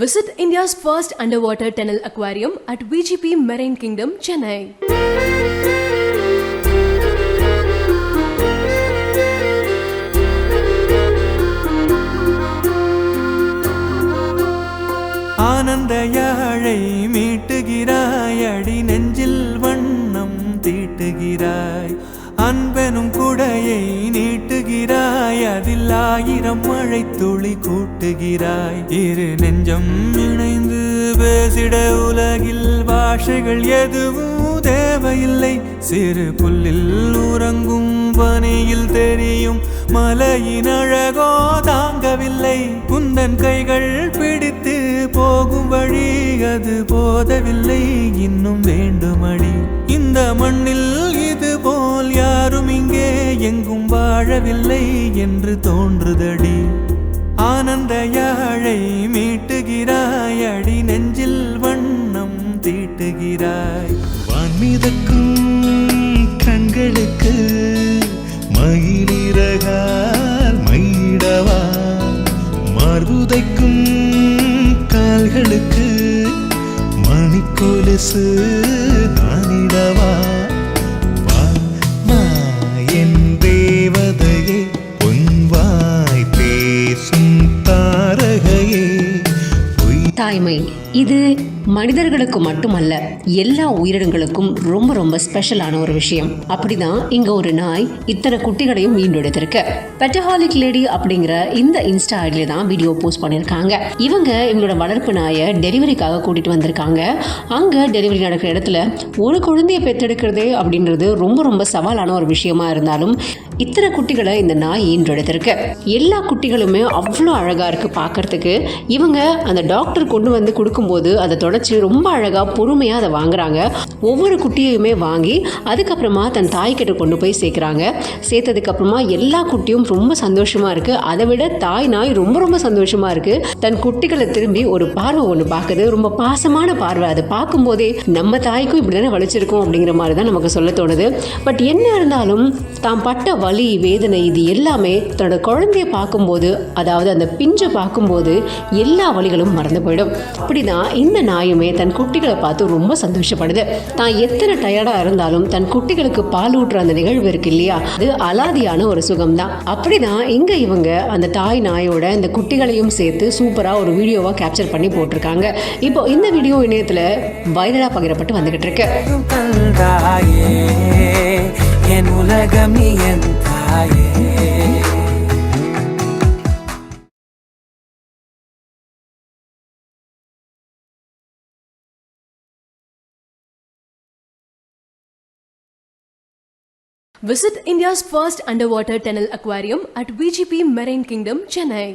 Visit India's first underwater tunnel aquarium at VGP Marine Kingdom, Chennai. ஆனந்த யாழை மீட்டுகிறாய், அடி நெஞ்சில் வண்ணம் தீட்டுகிறாய். அன்பெனும் குடையை நீட்டுகிறாய், அதில் 1000 மழை துளி கூட்டுகிறாய். இரு நெஞ்சம் இணைந்து பேசிட உலகில் பாஷைகள் எதுவும் தேவையில்லை. சிறு புல்லில் உறங்கும் பனியில் தெரியும் மலையின் அழகோ தாங்கவில்லை. குந்தன் கைகள் பிடித்து போகும் வழி அது போதவில்லை, இன்னும் வேண்டுமடி. இந்த மண்ணில் இது போல் யாரும் இங்கே எங்கும் வாழவில்லை என்று தோன்றுதடி. ஆனந்த யாழை மீட்டுகிறாய், அடி நெஞ்சில் வண்ணம் தீட்டுகிறாய். வான்மிதக்கும் கண்களுக்கு மயிலிறகால் மயிடவா, மார்புதைக்கும் கால்களுக்கு மணிக்கொலுசு தானிடவா. வா என் தேவதையே, பொன்வாய் பேசும் தாரகையே. தாய்மை இது மனிதர்களுக்கு மட்டுமல்ல, எல்லா உயிரினங்களுக்கும் ரொம்ப ரொம்ப ஸ்பெஷலான ஒரு விஷயம். அப்படிதான் இங்க ஒரு நாய் இத்தனை குட்டிகளையும் மீண்டெடுத்திருக்கு. பெட்டஹாலிக் லேடி அப்படிங்கிற இந்த இன்ஸ்டா ஐடியில தான் வீடியோ போஸ்ட் பண்ணியிருக்காங்க. இவங்களோட வளர்ப்பு நாயை டெலிவரிக்காக கூட்டிட்டு வந்திருக்காங்க. அங்க டெலிவரி நடக்கிற இடத்துல ஒரு குழந்தைய பெற்றெடுக்கிறதே அப்படின்றது ரொம்ப ரொம்ப சவாலான ஒரு விஷயமா இருந்தாலும் இத்தனை குட்டிகளை இந்த நாய் ஈன்றெடுத்திருக்கு. எல்லா குட்டிகளுமே அவ்வளோ அழகா இருக்கு பார்க்கறதுக்கு. இவங்க அந்த டாக்டர் கொண்டு வந்து கொடுக்கும்போது அதை தொடச்சி ரொம்ப அழகாக பொறுமையாக அதை வாங்குறாங்க. ஒவ்வொரு குட்டியுமே வாங்கி அதுக்கப்புறமா தன் தாய்கிட்ட கொண்டு போய் சேர்க்குறாங்க. சேர்த்ததுக்கப்புறமா எல்லா குட்டியும் ரொம்ப சந்தோஷமாக இருக்குது. அதை விட தாய் நாய் ரொம்ப ரொம்ப சந்தோஷமாக இருக்குது. தன் குட்டிகளை திரும்பி ஒரு பார்வை ஒன்று பார்க்குது. ரொம்ப பாசமான பார்வை. அதை பார்க்கும்போதே நம்ம தாய்க்கும் இப்படி தானே வலிச்சிருக்கும் அப்படிங்கிற மாதிரி தான் நமக்கு சொல்ல தோணுது. பட் என்ன இருந்தாலும் தான் பட்ட வலி வேதனை இது எல்லாமே தன்னோட குழந்தைய பார்க்கும்போது, அதாவது அந்த பிஞ்சை பார்க்கும்போது எல்லா வலிகளும் மறந்து போயிடும். அப்படிதான் இந்த நாயுமே தன் குட்டிகளை பார்த்து ரொம்ப சந்தோஷப்படுது. தான் எத்தனை டயர்டா இருந்தாலும் தன் குட்டிகளுக்கு பால் ஊட்டுற அந்த நிகழ்வு இருக்கு இல்லையா, அது அலாதியான ஒரு சுகம் தான். அப்படிதான் இங்க இவங்க அந்த தாய் நாயோட இந்த குட்டிகளையும் சேர்த்து சூப்பரா ஒரு வீடியோவா கேப்சர் பண்ணி போட்டிருக்காங்க. இப்போ இந்த வீடியோ இணையத்துல வைரலா பகிரப்பட்டு வந்துகிட்டு இருக்கு. என் உலகம் நீ என் தாயே. Visit India's first underwater tunnel aquarium at VGP Marine Kingdom, Chennai.